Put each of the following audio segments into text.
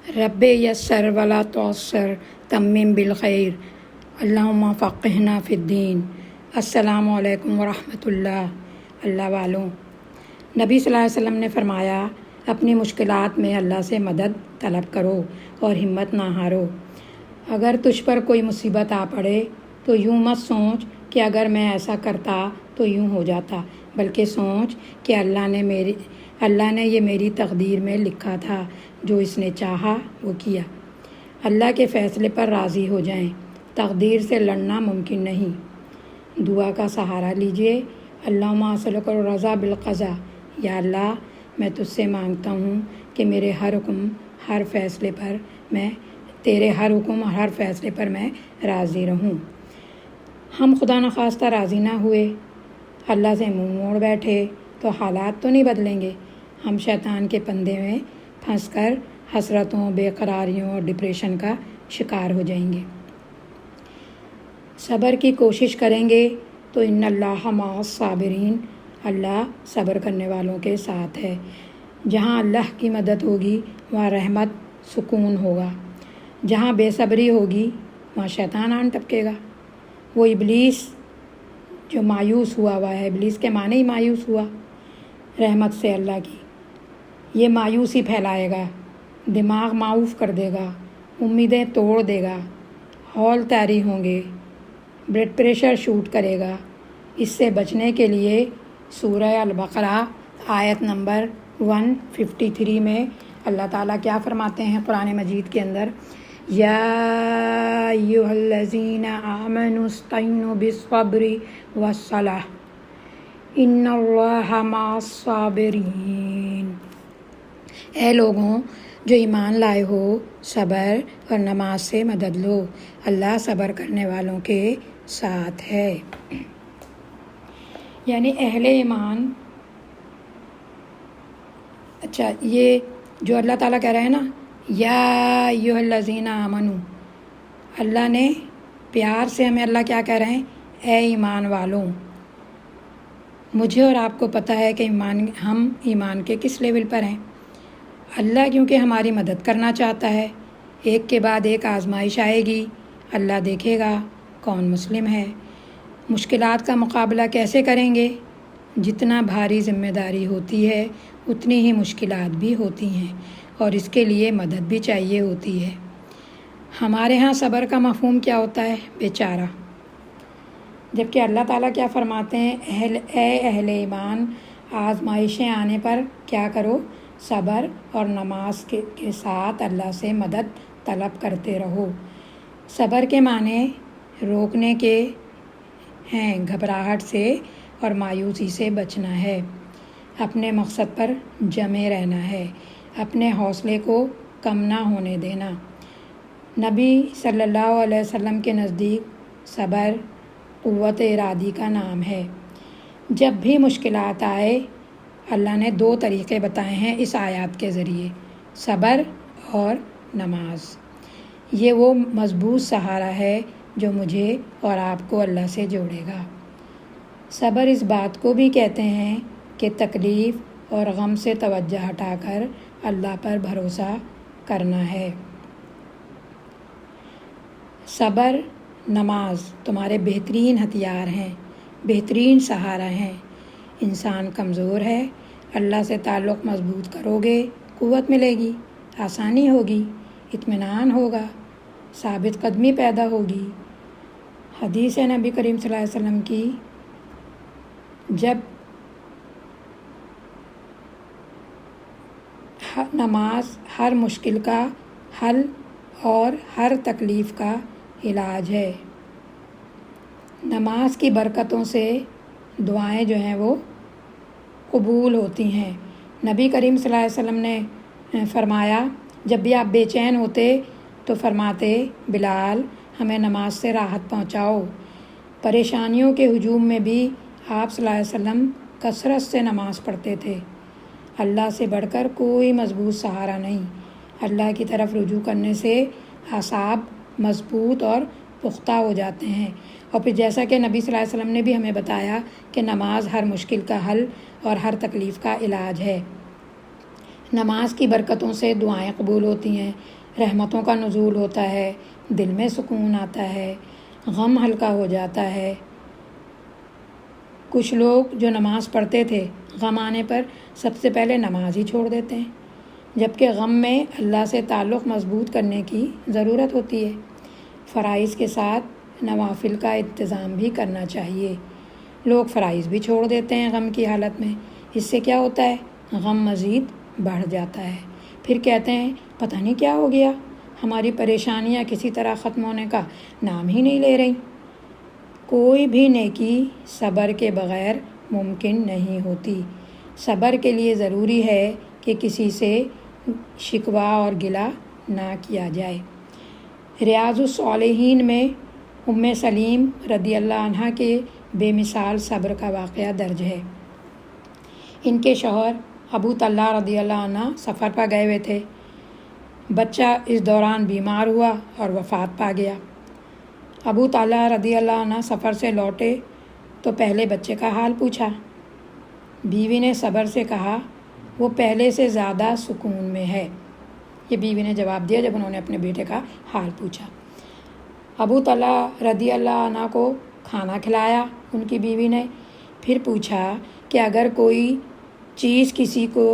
رب یسر ولا تعسر تمم بالخیر اللہم فقہنا فی الدین۔ السلام علیکم ورحمۃ اللہ والوں، نبی صلی اللہ علیہ وسلم نے فرمایا اپنی مشکلات میں اللہ سے مدد طلب کرو اور ہمت نہ ہارو۔ اگر تجھ پر کوئی مصیبت آ پڑے تو یوں مت سوچ کہ اگر میں ایسا کرتا تو یوں ہو جاتا، بلکہ سوچ کہ اللہ نے یہ میری تقدیر میں لکھا تھا، جو اس نے چاہا وہ کیا۔ اللہ کے فیصلے پر راضی ہو جائیں، تقدیر سے لڑنا ممکن نہیں۔ دعا کا سہارا لیجئے، اللہم اسألک الرضا بالقضاء، یا اللہ میں تجھ سے مانگتا ہوں کہ میرے ہر حکم ہر فیصلے پر میں تیرے ہر حکم اور ہر فیصلے پر میں راضی رہوں۔ ہم خدا نخواستہ راضی نہ ہوئے، اللہ سے منہ موڑ بیٹھے تو حالات تو نہیں بدلیں گے، ہم شیطان کے پندے میں پھنس کر حسرتوں، بے قراریوں اور ڈپریشن کا شکار ہو جائیں گے۔ صبر کی کوشش کریں گے تو ان اللہ مع الصابرین، اللہ صبر کرنے والوں کے ساتھ ہے۔ جہاں اللہ کی مدد ہوگی وہاں رحمت، سکون ہوگا۔ جہاں بے صبری ہوگی وہاں شیطان آن ٹپکے گا۔ وہ ابلیس جو مایوس ہوا ہے، ابلیس کے معنی ہی مایوس ہوا رحمت سے اللہ کی، یہ مایوسی پھیلائے گا، دماغ معوف کر دے گا، امیدیں توڑ دے گا، ہول طاری ہوں گے، بلڈ پریشر شوٹ کرے گا۔ اس سے بچنے کے لیے سورہ البقرہ آیت نمبر 153 میں اللہ تعالیٰ کیا فرماتے ہیں قرآن مجید کے اندر؟ یا ایھا الذین آمنوا استعینوا بالصبر والصلاۃ ان اللہ مع الصابرین۔ اے لوگوں جو ایمان لائے ہو، صبر اور نماز سے مدد لو، اللہ صبر کرنے والوں کے ساتھ ہے۔ یعنی اہل ایمان، اچھا یہ جو اللہ تعالیٰ کہہ رہے ہیں نا، یا ایھا الذین آمنوا، اللہ نے پیار سے ہمیں اللہ کیا کہہ رہے ہیں؟ اے ایمان والوں۔ مجھے اور آپ کو پتہ ہے کہ ہم ایمان کے کس لیول پر ہیں۔ اللہ کیونکہ ہماری مدد کرنا چاہتا ہے، ایک کے بعد ایک آزمائش آئے گی، اللہ دیکھے گا کون مسلم ہے۔ مشکلات کا مقابلہ کیسے کریں گے؟ جتنا بھاری ذمہ داری ہوتی ہے اتنی ہی مشکلات بھی ہوتی ہیں، اور اس کے لیے مدد بھی چاہیے ہوتی ہے۔ ہمارے ہاں صبر کا مفہوم کیا ہوتا ہے؟ بیچارہ، جبکہ اللہ تعالیٰ کیا فرماتے ہیں؟ اے اہل ایمان، آزمائشیں آنے پر کیا کرو؟ صبر اور نماز کے ساتھ اللہ سے مدد طلب کرتے رہو۔ صبر کے معنی روکنے کے ہیں، گھبراہٹ سے اور مایوسی سے بچنا ہے، اپنے مقصد پر جمے رہنا ہے، اپنے حوصلے کو کم نہ ہونے دینا۔ نبی صلی اللہ علیہ وسلم کے نزدیک صبر قوت ارادی کا نام ہے۔ جب بھی مشکلات آئے اللہ نے 2 طریقے بتائے ہیں اس آیات کے ذریعے، صبر اور نماز۔ یہ وہ مضبوط سہارا ہے جو مجھے اور آپ کو اللہ سے جوڑے گا۔ صبر اس بات کو بھی کہتے ہیں کہ تکلیف اور غم سے توجہ ہٹا کر اللہ پر بھروسہ کرنا ہے۔ صبر، نماز تمہارے بہترین ہتھیار ہیں، بہترین سہارا ہیں۔ انسان کمزور ہے، اللہ سے تعلق مضبوط کرو گے، قوت ملے گی، آسانی ہوگی، اطمینان ہوگا، ثابت قدمی پیدا ہوگی۔ حدیث ہے نبی کریم صلی اللہ علیہ وسلم کی، جب نماز ہر مشکل کا حل اور ہر تکلیف کا علاج ہے۔ نماز کی برکتوں سے دعائیں جو ہیں وہ قبول ہوتی ہیں۔ نبی کریم صلی اللہ علیہ وسلم نے فرمایا، جب بھی آپ بے چین ہوتے تو فرماتے، بلال ہمیں نماز سے راحت پہنچاؤ۔ پریشانیوں کے ہجوم میں بھی آپ صلی اللہ علیہ وسلم کثرت سے نماز پڑھتے تھے۔ اللہ سے بڑھ کر کوئی مضبوط سہارا نہیں۔ اللہ کی طرف رجوع کرنے سے اعصاب مضبوط اور پختہ ہو جاتے ہیں۔ اور پھر جیسا کہ نبی صلی اللہ علیہ وسلم نے بھی ہمیں بتایا کہ نماز ہر مشکل کا حل اور ہر تکلیف کا علاج ہے۔ نماز کی برکتوں سے دعائیں قبول ہوتی ہیں، رحمتوں کا نزول ہوتا ہے، دل میں سکون آتا ہے، غم ہلکا ہو جاتا ہے۔ کچھ لوگ جو نماز پڑھتے تھے غم آنے پر سب سے پہلے نماز ہی چھوڑ دیتے ہیں، جبکہ غم میں اللہ سے تعلق مضبوط کرنے کی ضرورت ہوتی ہے۔ فرائض کے ساتھ نوافل کا انتظام بھی کرنا چاہیے۔ لوگ فرائض بھی چھوڑ دیتے ہیں غم کی حالت میں، اس سے کیا ہوتا ہے؟ غم مزید بڑھ جاتا ہے۔ پھر کہتے ہیں پتہ نہیں کیا ہو گیا، ہماری پریشانیاں کسی طرح ختم ہونے کا نام ہی نہیں لے رہی۔ کوئی بھی نیکی صبر کے بغیر ممکن نہیں ہوتی۔ صبر کے لیے ضروری ہے کہ کسی سے شکوہ اور گلہ نہ کیا جائے۔ ریاض الصالحین میں ام سلیم رضی اللہ عنہ کے بے مثال صبر کا واقعہ درج ہے۔ ان کے شوہر ابو طلحہ رضی اللہ عنہ سفر پر گئے ہوئے تھے۔ بچہ اس دوران بیمار ہوا اور وفات پا گیا۔ ابو طلحہ رضی اللہ عنہ سفر سے لوٹے تو پہلے بچے کا حال پوچھا۔ بیوی نے صبر سے کہا وہ پہلے سے زیادہ سکون میں ہے۔ یہ بیوی نے جواب دیا جب انہوں نے اپنے بیٹے کا حال پوچھا۔ ابو طلحہ رضی اللہ عنہ کو کھانا کھلایا ان کی بیوی نے، پھر پوچھا کہ اگر کوئی چیز کسی کو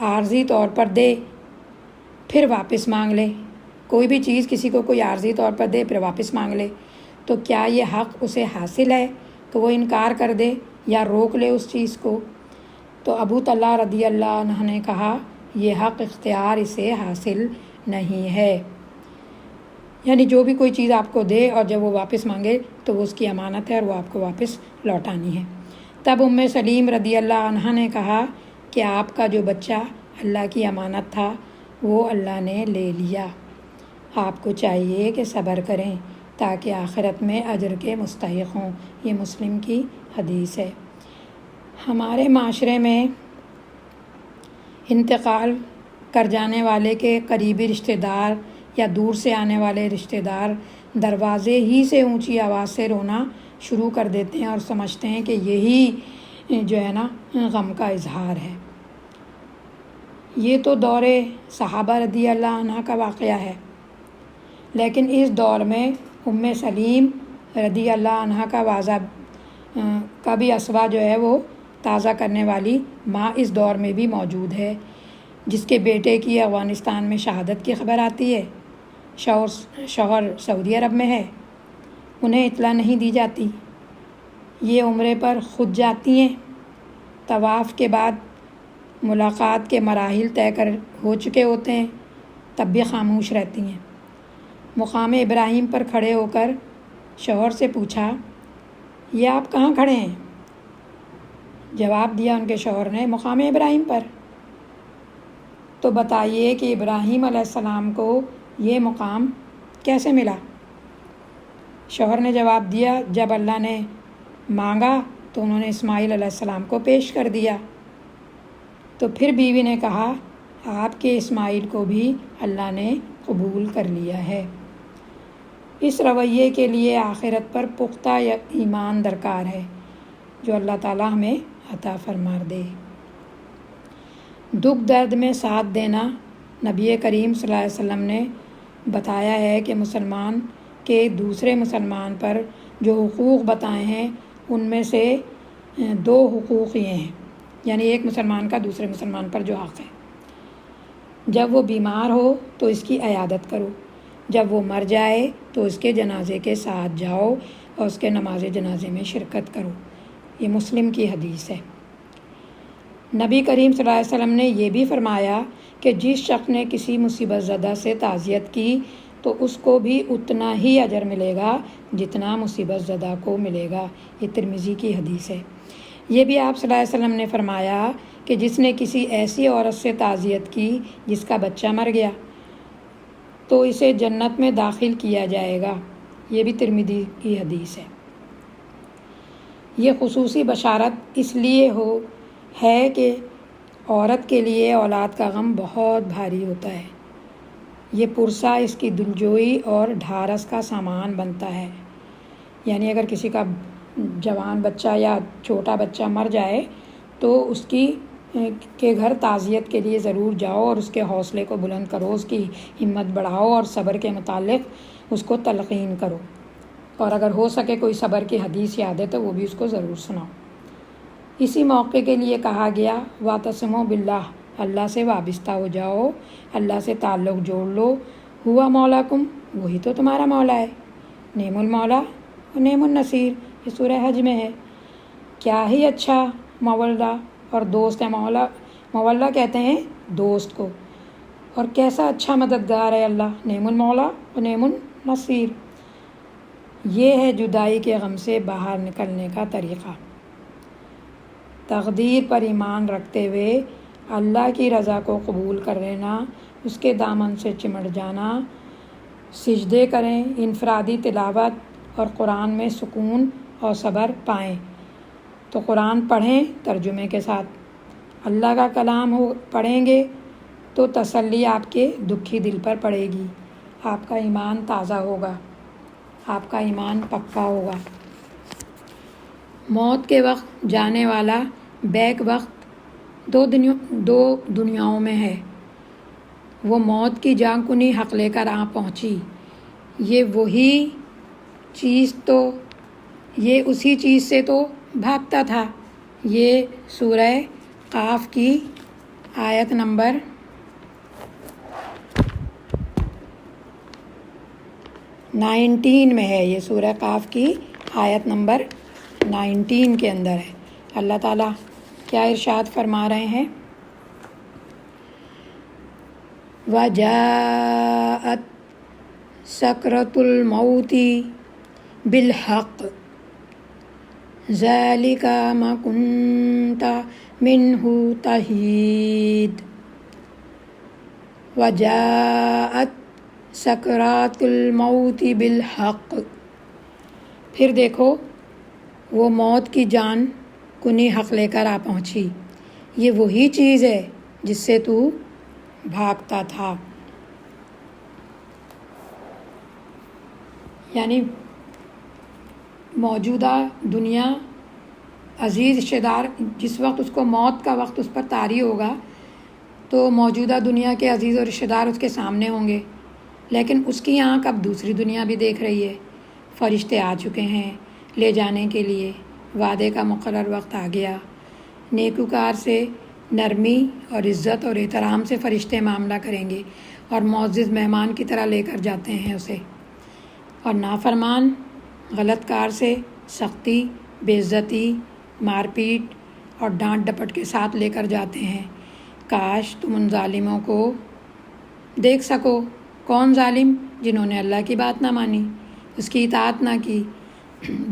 عارضی طور پر دے پھر واپس مانگ لے، کوئی بھی چیز کسی کو کوئی عارضی طور پر دے پھر واپس مانگ لے، تو کیا یہ حق اسے حاصل ہے کہ وہ انکار کر دے یا روک لے اس چیز کو؟ تو ابو طلحہ رضی اللہ عنہ نے کہا یہ حق اختیار اسے حاصل نہیں ہے، یعنی جو بھی کوئی چیز آپ کو دے اور جب وہ واپس مانگے تو وہ اس کی امانت ہے اور وہ آپ کو واپس لوٹانی ہے۔ تب ام سلیم رضی اللہ عنہ نے کہا کہ آپ کا جو بچہ اللہ کی امانت تھا وہ اللہ نے لے لیا، آپ کو چاہیے کہ صبر کریں تاکہ آخرت میں اجر کے مستحق ہوں۔ یہ مسلم کی حدیث ہے۔ ہمارے معاشرے میں انتقال کر جانے والے کے قریبی رشتہ دار یا دور سے آنے والے رشتہ دار دروازے ہی سے اونچی آواز سے رونا شروع کر دیتے ہیں اور سمجھتے ہیں کہ یہی جو ہے نا غم کا اظہار ہے۔ یہ تو دور صحابہ رضی اللہ عنہ کا واقعہ ہے، لیکن اس دور میں ام سلیم رضی اللہ عنہ کا بھی اسوہ جو ہے وہ تازہ کرنے والی ماں اس دور میں بھی موجود ہے، جس کے بیٹے کی افغانستان میں شہادت کی خبر آتی ہے، شوہر سعودی عرب میں ہے، انہیں اطلاع نہیں دی جاتی، یہ عمرے پر خود جاتی ہیں، طواف کے بعد ملاقات کے مراحل طے ہو چکے ہوتے ہیں، تب بھی خاموش رہتی ہیں۔ مقام ابراہیم پر کھڑے ہو کر شوہر سے پوچھا یہ آپ کہاں کھڑے ہیں؟ جواب دیا ان کے شوہر نے مقام ابراہیم پر۔ تو بتائیے کہ ابراہیم علیہ السلام کو یہ مقام کیسے ملا؟ شوہر نے جواب دیا جب اللہ نے مانگا تو انہوں نے اسماعیل علیہ السلام کو پیش کر دیا۔ تو پھر بیوی نے کہا آپ کے اسماعیل کو بھی اللہ نے قبول کر لیا ہے۔ اس رویے کے لیے آخرت پر پختہ ایمان درکار ہے، جو اللہ تعالیٰ ہمیں عطا فرما دے۔ دکھ درد میں ساتھ دینا، نبی کریم صلی اللہ علیہ وسلم نے بتایا ہے کہ مسلمان کے دوسرے مسلمان پر جو حقوق بتائے ہیں ان میں سے 2 حقوق یہ ہیں، یعنی ایک مسلمان کا دوسرے مسلمان پر جو حق ہے، جب وہ بیمار ہو تو اس کی عیادت کرو، جب وہ مر جائے تو اس کے جنازے کے ساتھ جاؤ اور اس کے نماز جنازے میں شرکت کرو۔ یہ مسلم کی حدیث ہے۔ نبی کریم صلی اللہ علیہ وسلم نے یہ بھی فرمایا کہ جس شخص نے کسی مصیبت زدہ سے تعزیت کی تو اس کو بھی اتنا ہی اجر ملے گا جتنا مصیبت زدہ کو ملے گا۔ یہ ترمذی کی حدیث ہے۔ یہ بھی آپ صلی اللہ علیہ وسلم نے فرمایا کہ جس نے کسی ایسی عورت سے تعزیت کی جس کا بچہ مر گیا تو اسے جنت میں داخل کیا جائے گا۔ یہ بھی ترمذی کی حدیث ہے۔ یہ خصوصی بشارت اس لیے ہے کہ عورت کے لیے اولاد کا غم بہت بھاری ہوتا ہے۔ یہ پرسہ اس کی دلجوئی اور ڈھارس کا سامان بنتا ہے، یعنی اگر کسی کا جوان بچہ یا چھوٹا بچہ مر جائے تو اس کی کے گھر تعزیت کے لیے ضرور جاؤ اور اس کے حوصلے کو بلند کرو، اس کی ہمت بڑھاؤ اور صبر کے متعلق اس کو تلقین کرو، اور اگر ہو سکے کوئی صبر کی حدیث یاد ہے تو وہ بھی اس کو ضرور سناؤ۔ اسی موقع کے لیے کہا گیا واعتصموا باللہ، اللہ سے وابستہ ہو جاؤ، اللہ سے تعلق جوڑ لو، ہوا مولاکم، وہی تو تمہارا مولا ہے، نعم المولا و نعم النصیر، یہ سورہ حج میں ہے۔ کیا ہی اچھا مولا اور دوست ہے، مولا کہتے ہیں دوست کو، اور کیسا اچھا مددگار ہے اللہ، نعم المولا و نعم النصیر۔ یہ ہے جدائی کے غم سے باہر نکلنے کا طریقہ، تقدیر پر ایمان رکھتے ہوئے اللہ کی رضا کو قبول کر لینا، اس کے دامن سے چمٹ جانا، سجدے کریں، انفرادی تلاوت اور قرآن میں سکون اور صبر پائیں تو قرآن پڑھیں ترجمے کے ساتھ، اللہ کا کلام پڑھیں گے تو تسلی آپ کے دکھی دل پر پڑے گی، آپ کا ایمان تازہ ہوگا، آپ کا ایمان پکا ہوگا۔ موت کے وقت جانے والا بیک وقت دو دنیاؤں میں ہے، وہ موت کی جان کنی حق لے کر پہنچی، یہ اسی چیز سے تو بھاگتا تھا۔ یہ سورہ قاف کی آیت نمبر 19 میں ہے، یہ سورہ قاف کی آیت نمبر 19 کے اندر ہے۔ اللہ تعالیٰ کیا ارشاد فرما رہے ہیں؟ وَجَاءَتْ سَكْرَةُ الْمَوْتِ بِالْحَقِّ ذَلِكَ مَا كُنْتَ مِنْهُ تَحِيدُ۔ وَجَاءَتْ سَكْرَاتُ الْمَوْتِ بِالْحَقِّ، پھر دیکھو وہ موت کی جان کنی حق لے کر پہنچی، یہ وہی چیز ہے جس سے تو بھاگتا تھا۔ یعنی موجودہ دنیا، عزیز رشتہ دار جس وقت اس کو موت کا وقت اس پر طاری ہوگا تو موجودہ دنیا کے عزیز و رشتہ دار اس کے سامنے ہوں گے، لیکن اس کی آنکھ اب دوسری دنیا بھی دیکھ رہی ہے، فرشتے آ چکے ہیں لے جانے کے لیے، وعدے کا مقرر وقت آ گیا، نیکوکار سے نرمی اور عزت اور احترام سے فرشتے معاملہ کریں گے اور معزز مہمان کی طرح لے کر جاتے ہیں اسے، اور نافرمان غلط کار سے سختی، بے عزتی، مار پیٹ اور ڈانٹ ڈپٹ کے ساتھ لے کر جاتے ہیں۔ کاش تم ان ظالموں کو دیکھ سکو۔ کون ظالم؟ جنہوں نے اللہ کی بات نہ مانی، اس کی اطاعت نہ کی،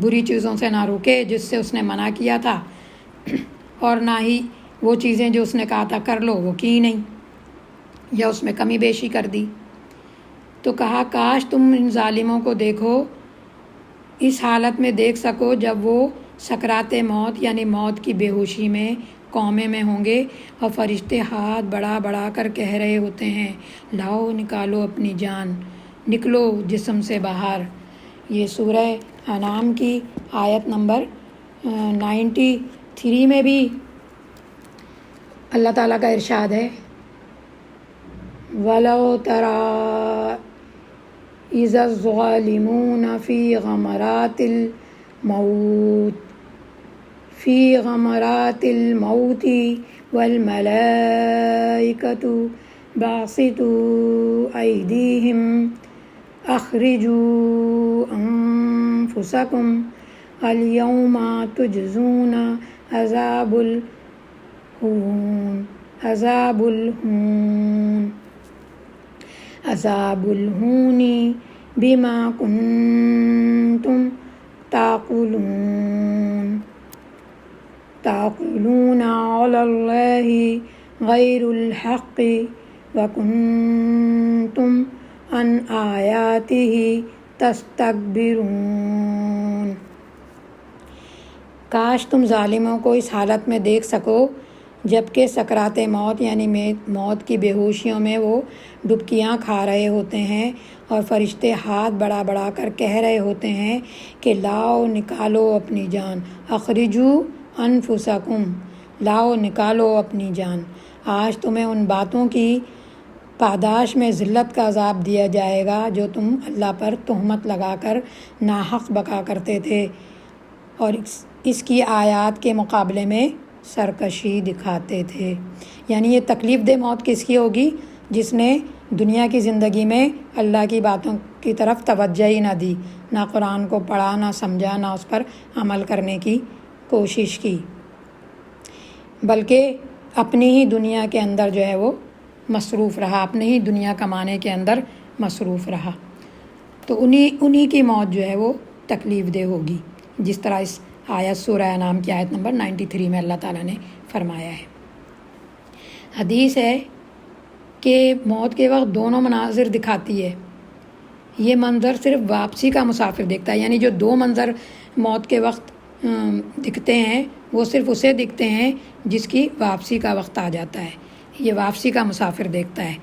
بری چیزوں سے نہ روکے جس سے اس نے منع کیا تھا، اور نہ ہی وہ چیزیں جو اس نے کہا تھا کر لو وہ کی نہیں، یا اس میں کمی بیشی کر دی۔ تو کہا کاش تم ان ظالموں کو دیکھو، اس حالت میں دیکھ سکو جب وہ سکرات موت یعنی موت کی بے ہوشی میں قومے میں ہوں گے اور فرشتے ہاتھ بڑھا بڑھا کر کہہ رہے ہوتے ہیں لاؤ نکالو اپنی جان، نکلو جسم سے باہر۔ یہ سورہ انعام کی آیت نمبر 93 میں بھی اللہ تعالیٰ کا ارشاد ہے وَلَوْ تَرَىٰ إِذَا الظَّالِمُونَ فِي غَمَرَاتِ الْمَوْتِ وَالْمَلَائِكَةُ بَاسِطُو أَيْدِيهِمْ أَخْرِجُوا أَنفُسَكُمْ الْيَوْمَ تُجْزُونَ عَذَابَ الْهُونِ بِمَا كُنْتُمْ تَعْقِلُونَ عَلَى اللَّهِ غَيْرَ الْحَقِّ وَكُنْتُمْ عَنْ آيَاتِهِ تَسْتَكْبِرُونَ۔ کاش تم ظالموں کو اس حالت میں دیکھ سکو جبکہ سکرات موت یعنی موت کی بے ہوشیوں میں وہ ڈبکیاں کھا رہے ہوتے ہیں اور فرشتے ہاتھ بڑھا بڑھا کر کہہ رہے ہوتے ہیں کہ لاؤ نکالو اپنی جان، اخرجو انفسکم، لاؤ نکالو اپنی جان، آج تمہیں ان باتوں کی پاداش میں ذلت کا عذاب دیا جائے گا جو تم اللہ پر تہمت لگا کر ناحق بکا کرتے تھے اور اس کی آیات کے مقابلے میں سرکشی دکھاتے تھے۔ یعنی یہ تکلیف دہ موت کس کی ہوگی؟ جس نے دنیا کی زندگی میں اللہ کی باتوں کی طرف توجہ ہی نہ دی، نہ قرآن کو پڑھا، نہ سمجھا، نہ اس پر عمل کرنے کی کوشش کی، بلکہ اپنی ہی دنیا کے اندر جو ہے وہ مصروف رہا، اپنے ہی دنیا کمانے کے اندر مصروف رہا۔ تو انہی کی موت جو ہے وہ تکلیف دہ ہوگی، جس طرح اس آیت سورہ انعام کی آیت نمبر 93 میں اللہ تعالیٰ نے فرمایا ہے۔ حدیث ہے کہ موت کے وقت دونوں مناظر دکھاتی ہے۔ یہ منظر صرف واپسی کا مسافر دیکھتا ہے، یعنی جو دو منظر موت کے وقت دکھتے ہیں وہ صرف اسے دکھتے ہیں جس کی واپسی کا وقت آ جاتا ہے۔ یہ واپسی کا مسافر دیکھتا ہے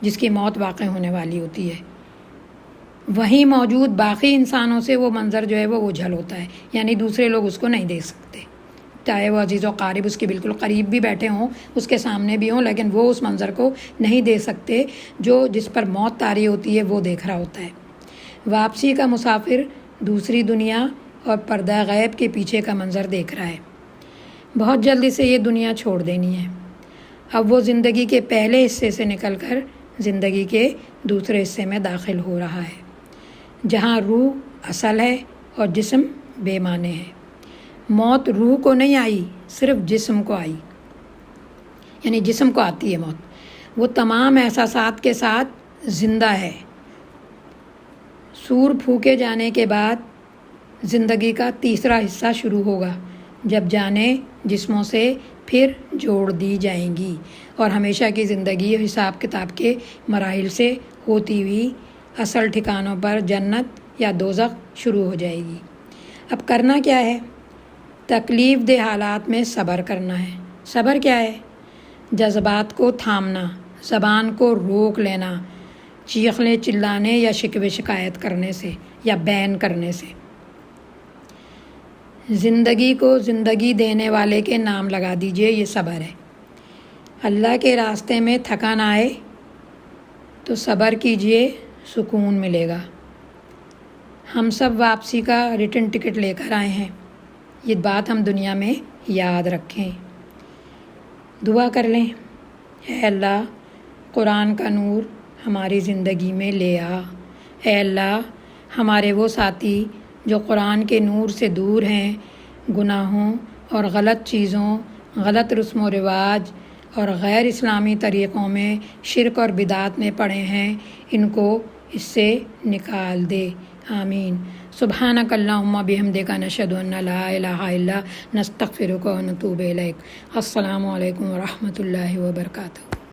جس کی موت واقع ہونے والی ہوتی ہے۔ وہیں موجود باقی انسانوں سے وہ منظر جو ہے وہ اوجھل ہوتا ہے، یعنی دوسرے لوگ اس کو نہیں دیکھ سکتے، چاہے وہ عزیز و قارب اس کے بالکل قریب بھی بیٹھے ہوں، اس کے سامنے بھی ہوں، لیکن وہ اس منظر کو نہیں دیکھ سکتے جو جس پر موت طاری ہوتی ہے وہ دیکھ رہا ہوتا ہے۔ واپسی کا مسافر دوسری دنیا اور پردہ غیب کے پیچھے کا منظر دیکھ رہا ہے۔ بہت جلدی سے یہ دنیا چھوڑ دینی ہے۔ اب وہ زندگی کے پہلے حصے سے نکل کر زندگی کے دوسرے حصے میں داخل ہو رہا ہے، جہاں روح اصل ہے اور جسم بے معنی ہے۔ موت روح کو نہیں آئی، صرف جسم کو آئی، یعنی جسم کو آتی ہے موت۔ وہ تمام احساسات کے ساتھ زندہ ہے۔ سور پھونکے جانے کے بعد زندگی کا تیسرا حصہ شروع ہوگا، جب جانیں جسموں سے پھر جوڑ دی جائیں گی اور ہمیشہ کی زندگی حساب کتاب کے مراحل سے ہوتی ہوئی اصل ٹھکانوں پر جنت یا دوزخ شروع ہو جائے گی۔ اب کرنا کیا ہے؟ تکلیف دہ حالات میں صبر کرنا ہے۔ صبر کیا ہے؟ جذبات کو تھامنا، زبان کو روک لینا، چیخنے چلانے یا شکوے شکایت کرنے سے یا بین کرنے سے۔ زندگی کو زندگی دینے والے کے نام لگا دیجئے، یہ صبر ہے۔ اللہ کے راستے میں تھکان آئے تو صبر کیجئے، سکون ملے گا۔ ہم سب واپسی کا ریٹرن ٹکٹ لے کر آئے ہیں، یہ بات ہم دنیا میں یاد رکھیں۔ دعا کر لیں، اے اللہ قرآن کا نور ہماری زندگی میں لے آ۔ اے اللہ ہمارے وہ ساتھی جو قرآن کے نور سے دور ہیں، گناہوں اور غلط چیزوں، غلط رسم و رواج اور غیر اسلامی طریقوں میں، شرک اور بدعات میں پڑے ہیں، ان کو اس سے نکال دے، آمین۔ سبحانک اللہم بحمدک نشہد ان لا الہ الا نستغفرک و نتوب الیک۔ السلام علیکم ورحمۃ اللہ وبرکاتہ۔